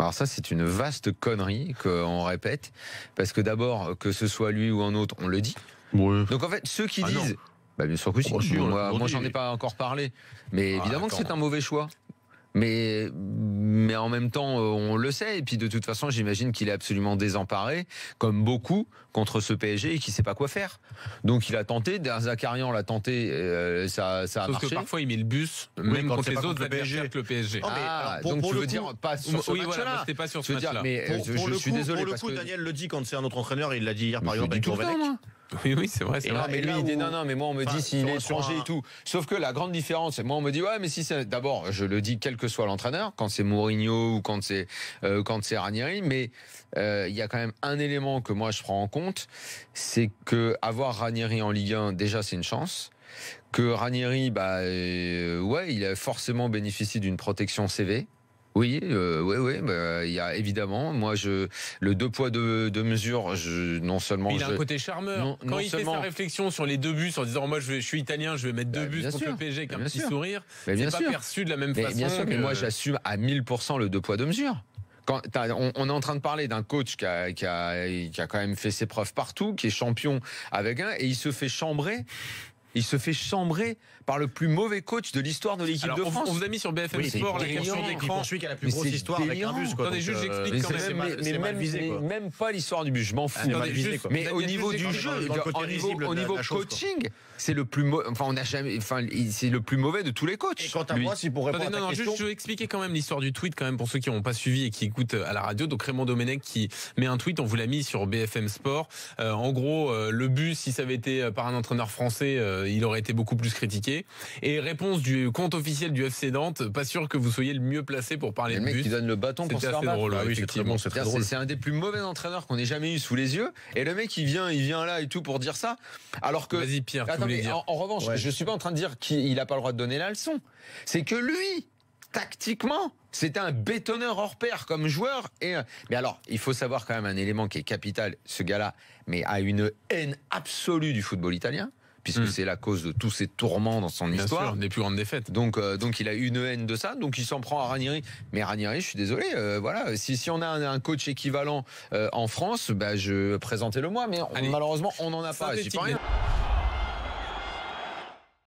Alors ça, c'est une vaste connerie qu'on répète, parce que d'abord, que ce soit lui ou un autre, on le dit. Ouais. Donc en fait, ceux qui Ah disent... Bah bien sûr que si. Oh, si, Moi j'en ai pas encore parlé. Mais évidemment que c'est un mauvais choix. Mais en même temps, on le sait. Et puis de toute façon, j'imagine qu'il est absolument désemparé, comme beaucoup, contre ce PSG et qu'il sait pas quoi faire. Donc il a tenté. Zakarian l'a tenté. Ça a Sauf marché. que parfois il met le bus, même quand contre c'est les pas autres contre le adversaires que le PSG. Non, mais alors, donc tu le veux coup, dire pas sur ce oui, match-là. voilà, c'était pas sur ce Je veux dire, match-là. mais je suis désolé pour le parce coup, que Daniel le dit quand c'est un autre entraîneur. Il l'a dit hier, par je le exemple, dis avec tout le temps, Gourvenec. moi. Oui, c'est vrai, c'est Et vrai. non, mais lui, il dit non, mais moi, on me dit s'il est sur étranger un- et tout. Sauf que la grande différence, c'est moi, on me dit, ouais, mais si c'est, d'abord, je le dis, quel que soit l'entraîneur, quand c'est Mourinho ou quand c'est Ranieri, mais il y a quand même un élément que moi, je prends en compte, c'est que avoir Ranieri en Ligue 1, déjà, c'est une chance. Que Ranieri, ouais, il a forcément bénéficié d'une protection CV. Oui, il y a évidemment, moi le 2 poids 2 mesures, non seulement Il a un côté charmeur. Quand il fait sa réflexion sur les 2 buts en disant moi je suis italien, je vais mettre 2 buts contre le PSG avec un petit sourire, c'est pas perçu de la même façon. Bien sûr, mais moi j'assume à 1000% le 2 poids 2 mesures. On est en train de parler d'un coach qui a quand même fait ses preuves partout, qui est champion avec et il se fait chambrer. Il se fait chambrer par le plus mauvais coach de l'histoire de l'équipe de France. On vous a mis sur BFM Sport la capture d'écran. Celui qui a la plus grosse histoire avec un bus. Attendez, juste j'explique quand même. Même pas l'histoire du bus, je m'en fous. Mais au niveau du jeu, au niveau coaching, c'est le plus c'est le plus mauvais de tous les coachs. Et quant à moi, si pour répondre à ta question, je vais expliquer quand même l'histoire du tweet quand même pour ceux qui n'ont pas suivi et qui écoutent à la radio. Donc Raymond Domenech qui met un tweet, on vous l'a mis sur BFM Sport. En gros, le bus, si ça avait été par un entraîneur français, il aurait été beaucoup plus critiqué. Et réponse du compte officiel du FC Nantes, pas sûr que vous soyez le mieux placé pour parler de bus. Le mec qui donne le bâton pour se faire battre. Drôle, effectivement, c'est très drôle. C'est un des plus mauvais entraîneurs qu'on ait jamais eu sous les yeux. Et le mec, il vient là et tout pour dire ça. Alors que. Vas-y, Pierre, tu voulais dire. En revanche, je suis pas en train de dire qu'il a pas le droit de donner la leçon. C'est que lui, tactiquement, c'était un bétonneur hors pair comme joueur. Mais alors, il faut savoir quand même un élément qui est capital. Ce gars-là, mais a une haine absolue du football italien, puisque c'est la cause de tous ces tourments dans son histoire. Bien sûr, des plus grandes défaites. Donc il a une haine de ça, donc il s'en prend à Ranieri. Mais Ranieri, je suis désolé, voilà, si on a un coach équivalent en France, je présentais-le moi, mais malheureusement on n'en a pas.